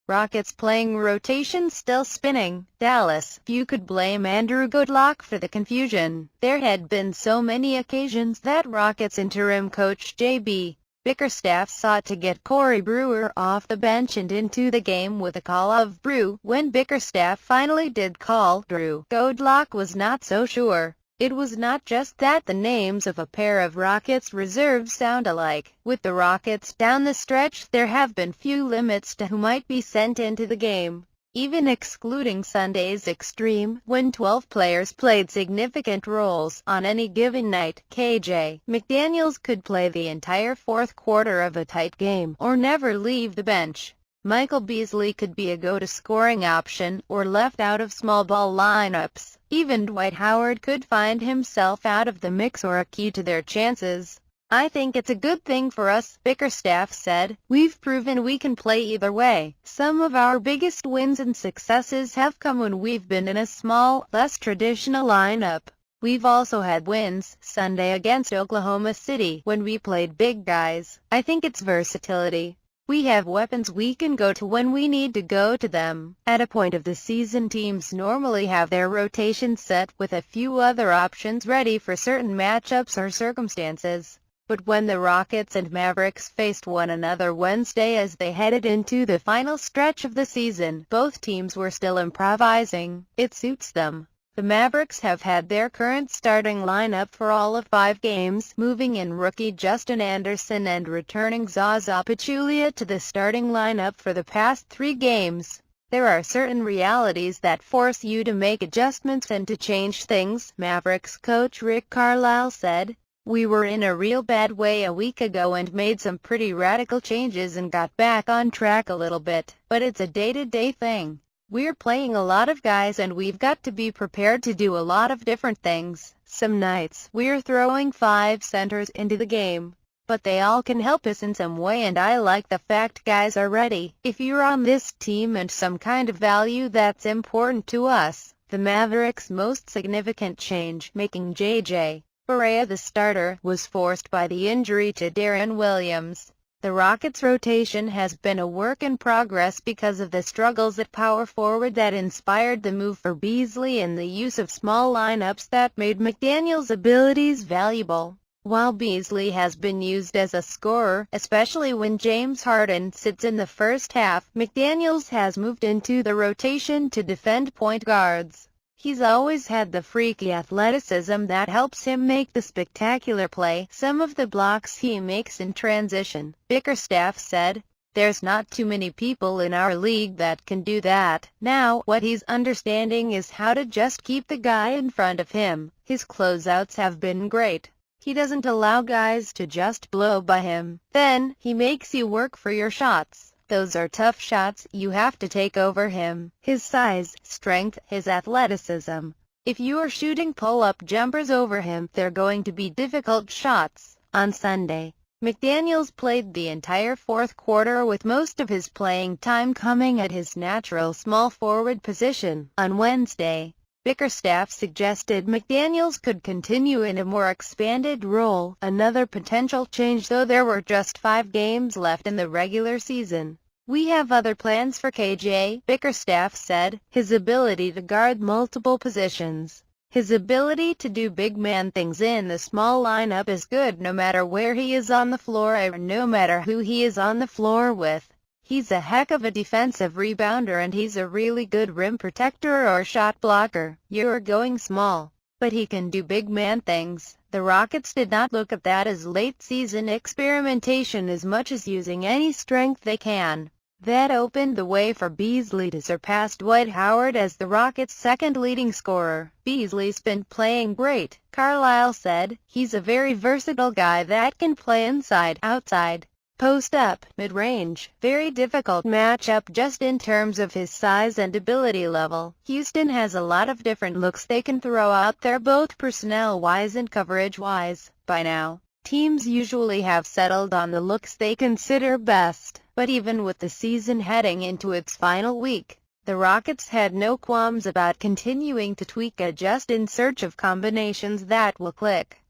Rockets playing rotation still spinning. Dallas, you could blame Andrew Goudelock for the confusion. There had been so many occasions that Rockets interim coach J.B. Bickerstaff sought to get Corey Brewer off the bench and into the game with a call of Brew. When Bickerstaff finally did call Drew, Goudelock was not so sure. It was not just that the names of a pair of Rockets reserves sound alike. With the Rockets down the stretch, there have been few limits to who might be sent into the game. Even excluding Sunday's extreme, when 12 players played significant roles on any given night, KJ McDaniels could play the entire fourth quarter of a tight game, or never leave the bench. Beasley could be a go-to-scoring option, or left out of small ball lineups. Even Dwight Howard could find himself out of the mix or a key to their chances. I think it's a good thing for us, Bickerstaff said. We've proven we can play either way. Some of our biggest wins and successes have come when we've been in a small, less traditional lineup. We've also had wins, Sunday against Oklahoma City, when we played big guys. I think it's versatility. We have weapons we can go to when we need to go to them. At a point of the season, teams normally have their rotation set with a few other options ready for certain matchups or circumstances. But when the Rockets and Mavericks faced one another Wednesday as they headed into the final stretch of the season, both teams were still improvising. It suits them. The Mavericks have had their current starting lineup for all of 5 games, moving in rookie Justin Anderson and returning Zaza Pachulia to the starting lineup for the past 3 games. There are certain realities that force you to make adjustments and to change things, Mavericks coach Rick Carlisle said. We were in a real bad way a week ago and made some pretty radical changes and got back on track a little bit, but it's a day-to-day thing. We're playing a lot of guys and we've got to be prepared to do a lot of different things. Some nights, we're throwing 5 centers into the game, but they all can help us in some way, and I like the fact guys are ready. If you're on this team and some kind of value, that's important to us. The Mavericks' most significant change, making J.J. Barea the starter, was forced by the injury to Darren Williams. The Rockets' rotation has been a work in progress because of the struggles at power forward that inspired the move for Beasley and the use of small lineups that made McDaniels' abilities valuable. While Beasley has been used as a scorer, especially when James Harden sits in the first half, McDaniels has moved into the rotation to defend point guards. He's always had the freaky athleticism that helps him make the spectacular play. Some of the blocks he makes in transition, Bickerstaff said. There's not too many people in our league that can do that. Now, what he's understanding is how to just keep the guy in front of him. His closeouts have been great. He doesn't allow guys to just blow by him. Then, he makes you work for your shots. Those are tough shots you have to take over him. His size, strength, his athleticism. If you are shooting pull-up jumpers over him, they're going to be difficult shots. On Sunday, McDaniels played the entire fourth quarter with most of his playing time coming at his natural small forward position. On Wednesday, Bickerstaff suggested McDaniels could continue in a more expanded role, another potential change though there were just 5 games left in the regular season. We have other plans for KJ, Bickerstaff said. His ability to guard multiple positions. His ability to do big man things in the small lineup is good no matter where he is on the floor or no matter who he is on the floor with. He's a heck of a defensive rebounder and he's a really good rim protector or shot blocker. You're going small, but he can do big man things. The Rockets did not look at that as late-season experimentation as much as using any strength they can. That opened the way for Beasley to surpass Dwight Howard as the Rockets' second leading scorer. Beasley's been playing great, Carlisle said. He's a very versatile guy that can play inside, outside, post up, mid-range. Very difficult matchup just in terms of his size and ability level. Houston has a lot of different looks they can throw out there both personnel-wise and coverage-wise. By now, teams usually have settled on the looks they consider best. But even with the season heading into its final week, The Rockets had no qualms about continuing to tweak, adjust in search of combinations that will click.